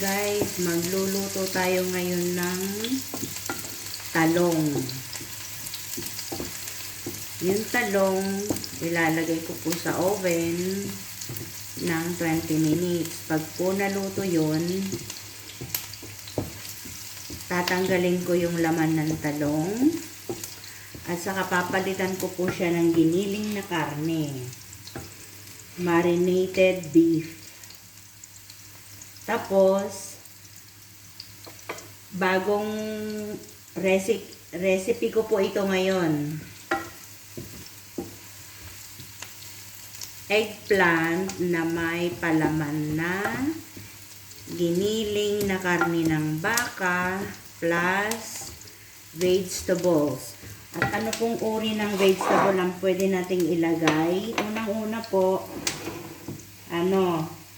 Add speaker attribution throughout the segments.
Speaker 1: Guys, magluluto tayo ngayon ng talong. Yung talong, ilalagay ko po sa oven ng 20 minutes. Pag po naluto yun, tatanggalin ko yung laman ng talong at saka papalitan ko po siya ng giniling na karne. Marinated beef. Tapos, bagong recipe ko po ito ngayon. Eggplant na may palaman na giniling na karne ng baka plus vegetables. At ano pong uri ng vegetable ang pwede nating ilagay? Unang-una po,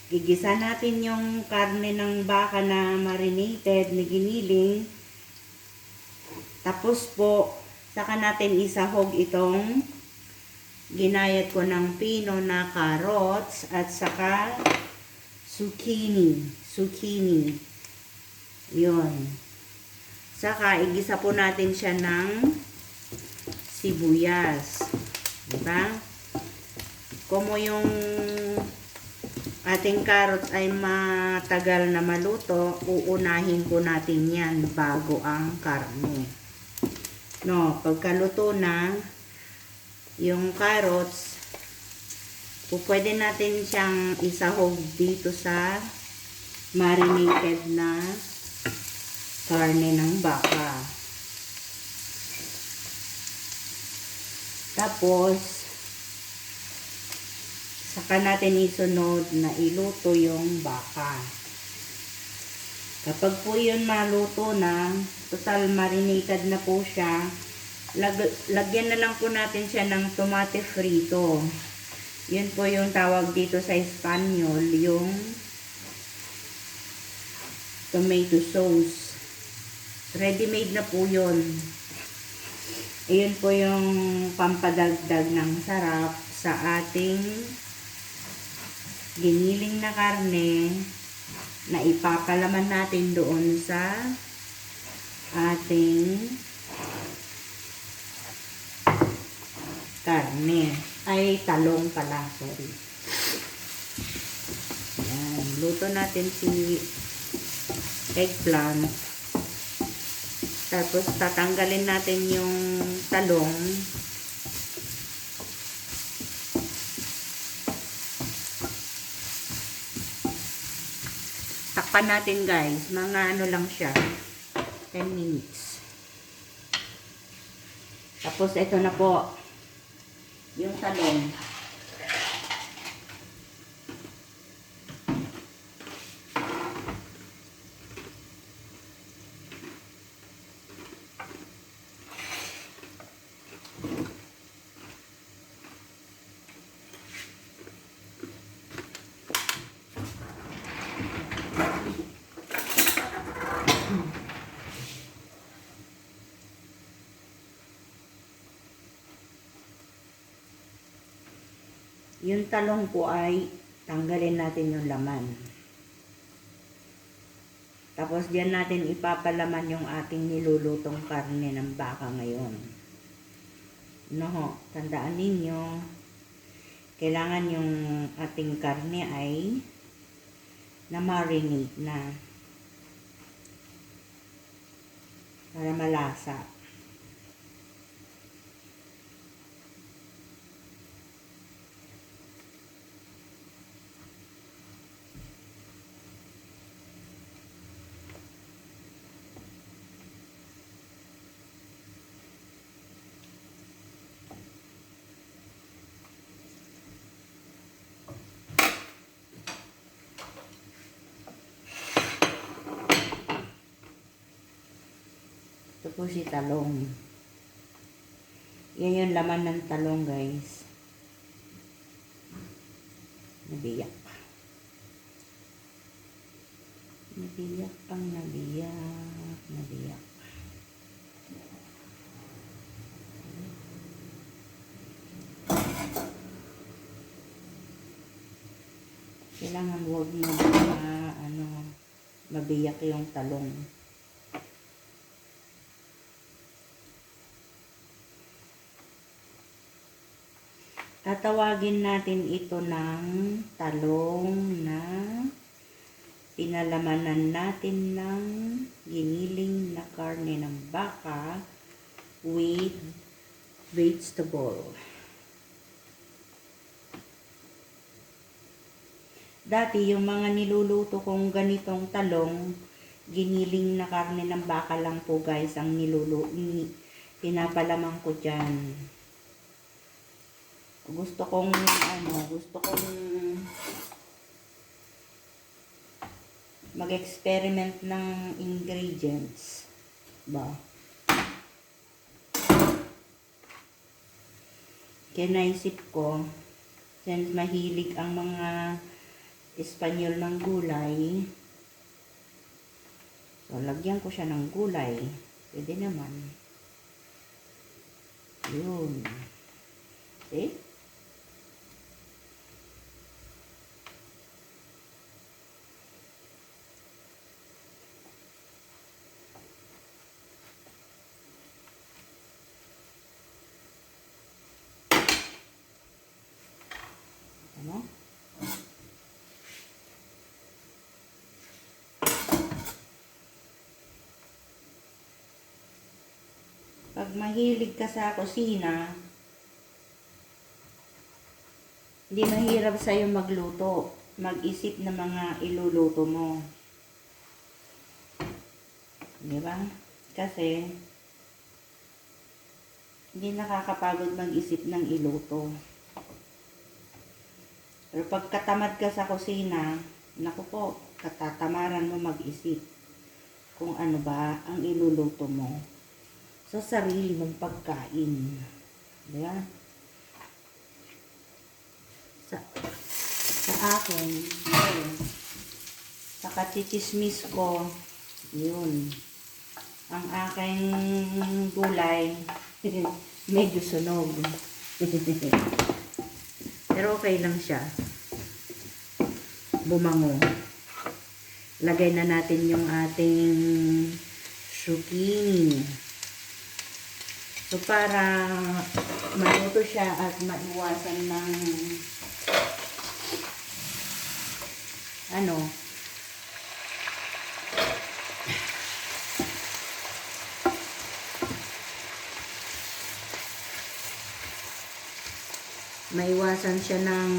Speaker 1: gigisa natin yung karne ng baka na marinated, na giniling. Tapos po, saka natin isahog itong ginayat ko ng pino na carrots at saka zucchini. Yun. Saka, igisa po natin siya ng sibuyas. Diba? Kung yung ating carrots ay matagal na maluto, uunahin po natin yan bago ang karne. No, pagkaluto na yung carrots, pwede natin siyang isahog dito sa marinated na karne ng baka. Tapos, saka natin isunod na iluto yung baka. Kapag po yun maluto na, total marinated na po siya, lagyan na lang po natin siya ng tomate frito. Yun po yung tawag dito sa Espanyol, yung tomato sauce. Ready-made na po yun. Ayun po yung pampadagdag ng sarap sa ating giniling na karne na ipapalaman natin doon sa ating karne. Ay, talong pala, sorry. Yan, luto natin si eggplant. Tapos, tatanggalin natin yung talong. Takpan natin guys, mga lang siya, 10 minutes. Tapos ito na po, yung talong. Yung talong po ay tanggalin natin yung laman. Tapos diyan natin ipapalaman yung ating nilulutong karne ng baka ngayon. No, tandaan ninyo, kailangan yung ating karne ay na-marinate na para malasa. Ito po si talong. Yan yung laman ng talong guys. Nabiyak. Nabiyak ang nabiyak. Nabiyak. Kailangan huwag mo mabiyak yung talong. Tatawagin natin ito ng talong na pinalamanan natin ng giniling na karne ng baka with vegetable. Dati, yung mga niluluto kong ganitong talong, giniling na karne ng baka lang po guys, ang pinapalaman ko dyan. Gusto kong mag-experiment ng ingredients. Ba? Kaya naisip ko, since mahilig ang mga Espanyol ng gulay, so lagyan ko siya ng gulay. Pwede naman. Yun. See? Ano? Pag mahilig ka sa kusina, hindi mahirap sa'yo magluto. Mag-isip na mga iluluto mo. Di ba? Kasi, hindi nakakapagod mag-isip ng iluto. Pero pag katamad ka sa kusina, naku po, katatamaran mo mag-isip kung ano ba ang iluluto mo sa sarili mong pagkain. Diba? Sa akin, sa kachichismis ko, yun. Ang aking gulay, medyo sunog. Pero okay lang siya. Bumango. Lagay na natin yung ating zucchini. So, para maluto siya at maiwasan ng maiwasan siya ng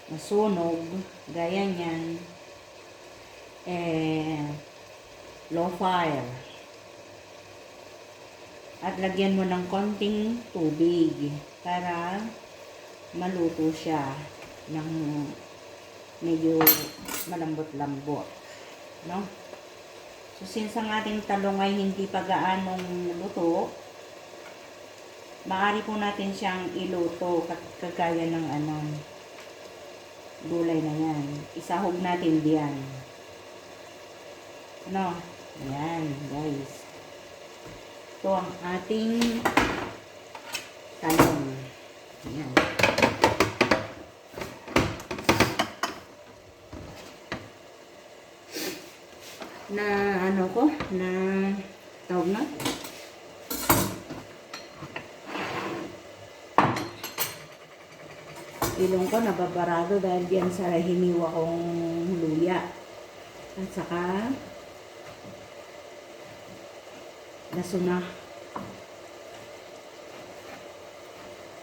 Speaker 1: masunog, gaya niyan, low fire. At lagyan mo ng konting tubig para maluto siya ng medyo malambot-lambot. No? So, since ang ating talong ay hindi pa gaanong luto, maaari po natin siyang iluto kagaya ng gulay na yan. Isahog natin diyan. No? Ayan, guys. Ito ang ating talong. Ayan. Na tawag na? Ilong ko nababarado dahil diyan sa hiniwa kong luya. At saka nasuna.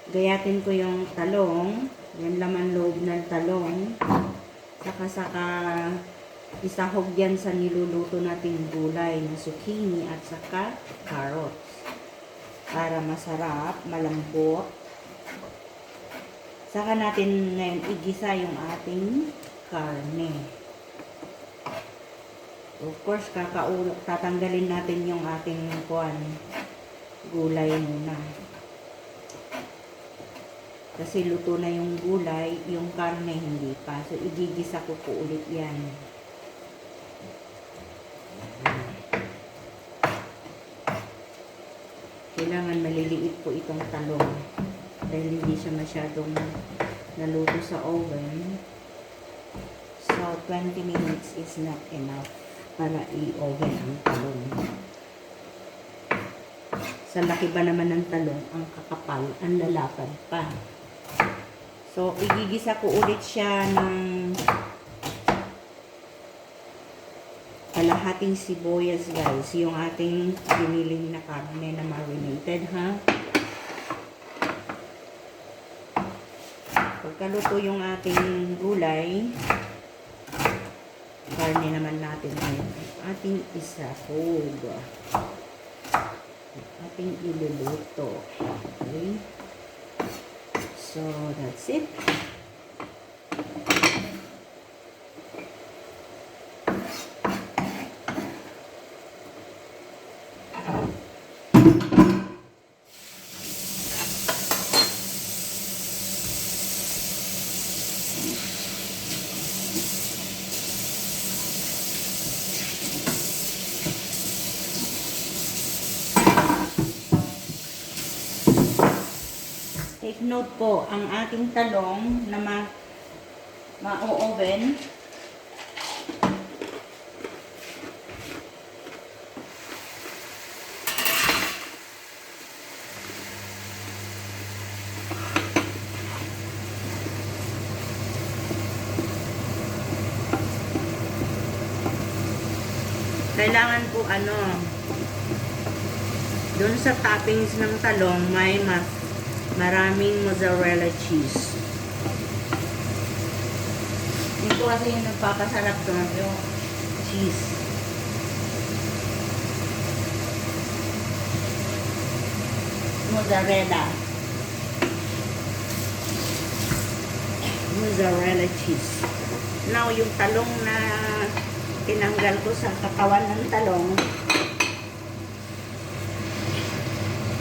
Speaker 1: Gayatin ko yung talong, yung laman loob ng talong. Saka isahog yan sa niluluto nating gulay na zucchini at saka carrots. Para masarap, malambot. Saka natin ngayon igisa yung ating karne. Of course, tatanggalin natin yung ating gulay muna. Kasi luto na yung gulay, yung karne hindi pa. So, igigisa ko po ulit yan. Kailangan maliliit po itong talong. Dahil hindi siya masyadong naluto sa oven. So, 20 minutes is not enough para i-oven ang talong. Sa laki ba naman ng talong, ang kakapal, ang lalapad pa. So, igigisa ko ulit siya ng kalahating sibuyas, guys. Yung ating giniling na karne na marinated, ha? Pagkaluto yung ating gulay, karne naman natin ngayon. Ating isahog. Ating iluluto. Okay? So, that's it. Take note po, ang ating talong na ma-oven, kailangan po doon sa toppings ng talong may maraming mozzarella cheese. Ito kasi yung nagpapasarap doon, yung cheese. Mozzarella cheese. Now, yung talong na tinanggal ko sa katawan ng talong,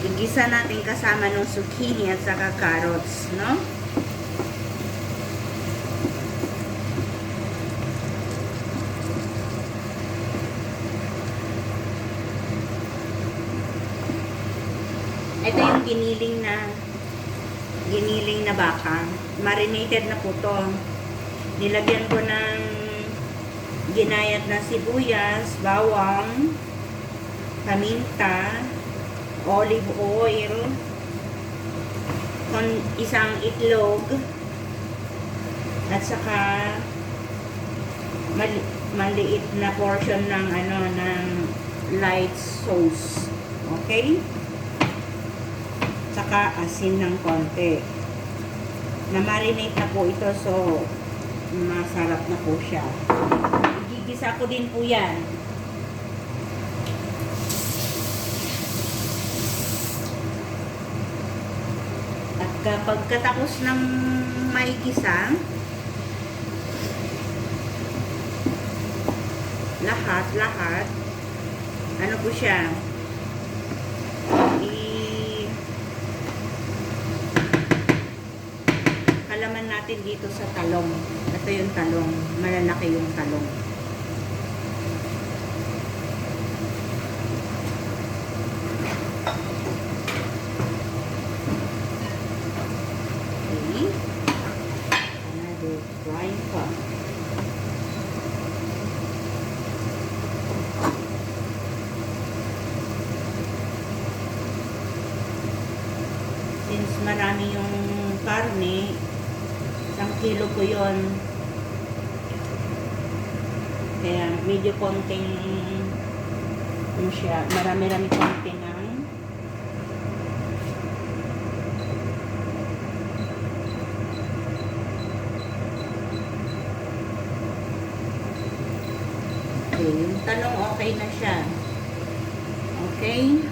Speaker 1: igisa natin kasama ng zucchini at saka carrots, no? Ito yung giniling na baka. Marinated na po to. Nilagyan ko ng ginayat na sibuyas, bawang, paminta, olive oil, isang itlog, at saka maliit na portion ng ng light sauce. Okay? Saka asin ng konti. Na-marinate na po ito, so masarap na po siya. Igigisa ko din po yan. Kapag katapos ng maigisa, lahat, ano po siya, kalaman natin dito sa talong. Ito yung talong, malalaki yung talong. Since marami yung karne, 1 kilo ko yun. Kaya medyo konting siya, marami-rami konti ng okay, yung talong okay na siya. Okay?